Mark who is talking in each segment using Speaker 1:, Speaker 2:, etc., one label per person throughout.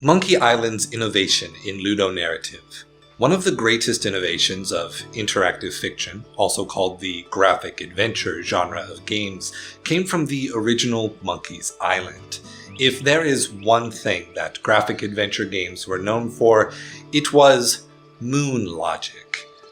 Speaker 1: Monkey Island's innovation in Ludonarrative. One of the greatest innovations of interactive fiction, also called the graphic adventure genre of games, came from the original Monkey's Island. If there is one thing that graphic adventure games were known for, it was moon logic.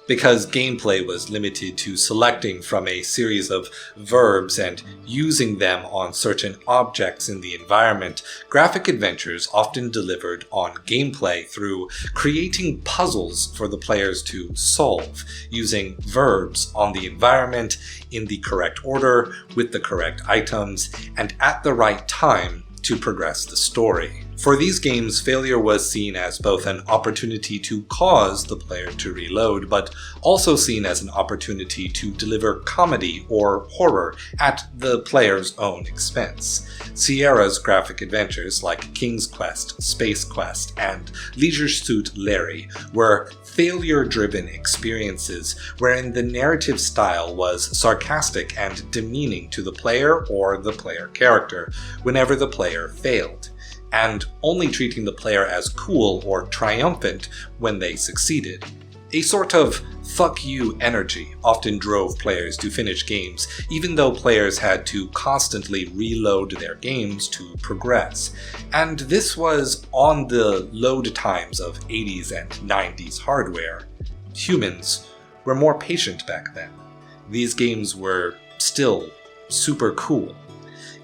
Speaker 1: Because gameplay was limited to selecting from a series of verbs and using them on certain objects in the environment, graphic adventures often delivered on gameplay through creating puzzles for the players to solve, using verbs on the environment in the correct order, with the correct items, and at the right time to progress the story. For these games, failure was seen as both an opportunity to cause the player to reload, but also seen as an opportunity to deliver comedy or horror at the player's own expense. Sierra's graphic adventures like King's Quest, Space Quest, and Leisure Suit Larry were failure-driven experiences wherein the narrative style was sarcastic and demeaning to the player or the player character whenever the player failed, and only treating the player as cool or triumphant when they succeeded. A sort of fuck you energy often drove players to finish games, even though players had to constantly reload their games to progress. And this was on the load times of 80s and 90s hardware. Humans were more patient back then. These games were still super cool.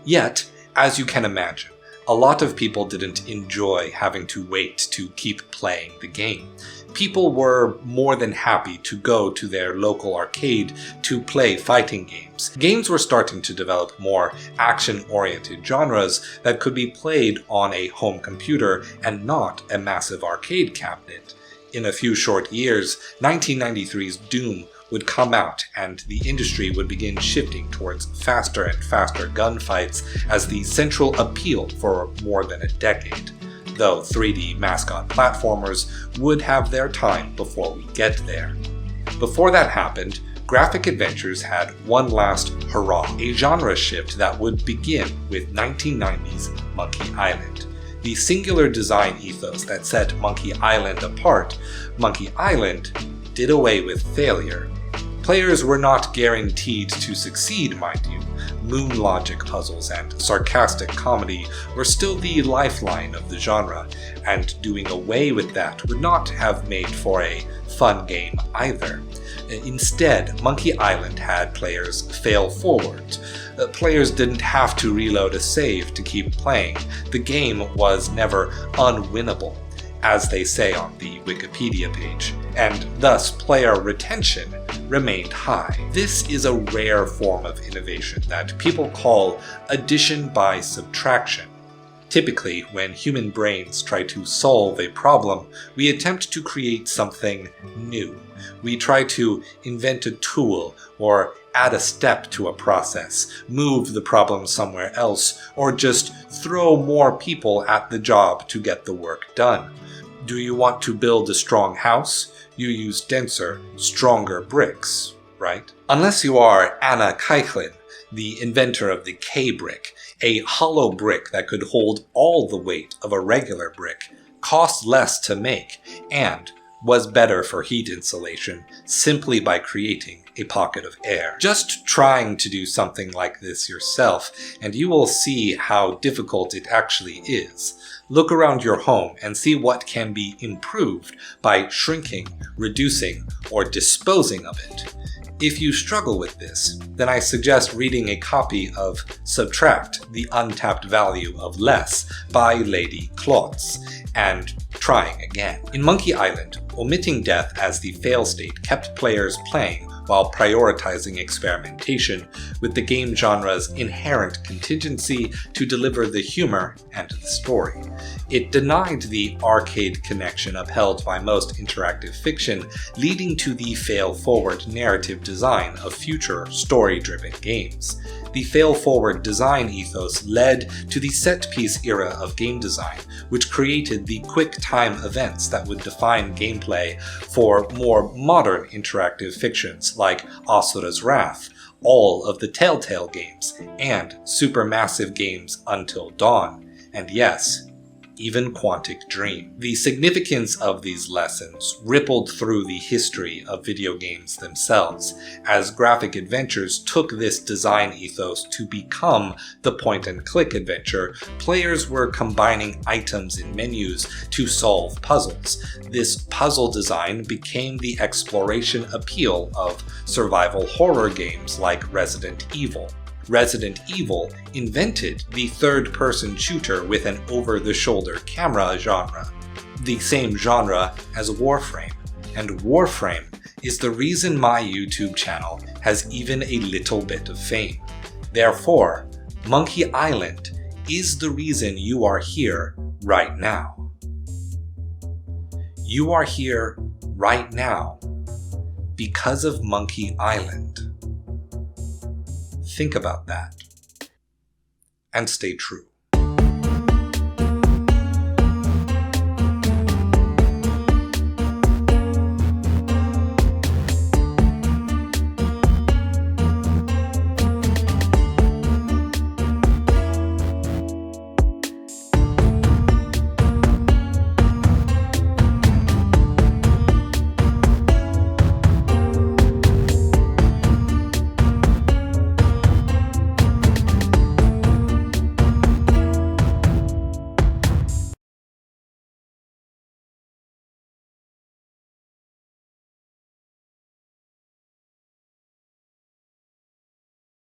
Speaker 1: Yet, as you can imagine, a lot of people didn't enjoy having to wait to keep playing the game. People were more than happy to go to their local arcade to play fighting games. Games were starting to develop more action-oriented genres that could be played on a home computer and not a massive arcade cabinet. In a few short years, 1993's Doom would come out and the industry would begin shifting towards faster and faster gunfights as the central appeal for more than a decade. Though 3D mascot platformers would have their time before we get there. Before that happened, graphic adventures had one last hurrah, a genre shift that would begin with 1990's Monkey Island. The singular design ethos that set Monkey Island apart, Monkey Island did away with failure. Players were not guaranteed to succeed, mind you. Moon logic puzzles and sarcastic comedy were still the lifeline of the genre, and doing away with that would not have made for a fun game either. Instead, Monkey Island had players fail forward. Players didn't have to reload a save to keep playing. The game was never unwinnable, as they say on the Wikipedia page, and thus player retention remained high. This is a rare form of innovation that people call addition by subtraction. Typically, when human brains try to solve a problem, we attempt to create something new. We try to invent a tool or add a step to a process, move the problem somewhere else, or just throw more people at the job to get the work done. Do you want to build a strong house? You use denser, stronger bricks, right? Unless you are Anna Keichlin, the inventor of the K-brick, a hollow brick that could hold all the weight of a regular brick, cost less to make, and was better for heat insulation simply by creating a pocket of air. Just trying to do something like this yourself, and you will see how difficult it actually is. Look around your home and see what can be improved by shrinking, reducing, or disposing of it. If you struggle with this, then I suggest reading a copy of Subtract, the Untapped Value of Less by Lady Klotz, and trying again. In Monkey Island, omitting death as the fail state kept players playing while prioritizing experimentation with the game genre's inherent contingency to deliver the humor and the story. It denied the arcade connection upheld by most interactive fiction, leading to the fail-forward narrative design of future story-driven games. The fail-forward design ethos led to the set-piece era of game design, which created the quick-time events that would define gameplay for more modern interactive fictions like Asura's Wrath, all of the Telltale games, and supermassive games Until Dawn, and yes, even Quantic Dream. The significance of these lessons rippled through the history of video games themselves, as graphic adventures took this design ethos to become the point-and-click adventure. Players were combining items in menus to solve puzzles. This puzzle design became the exploration appeal of survival horror games like Resident Evil. Resident Evil invented the third-person shooter with an over-the-shoulder camera genre, the same genre as Warframe, and Warframe is the reason my YouTube channel has even a little bit of fame. Therefore, Monkey Island is the reason you are here right now. You are here right now because of Monkey Island. Think about that. And stay true.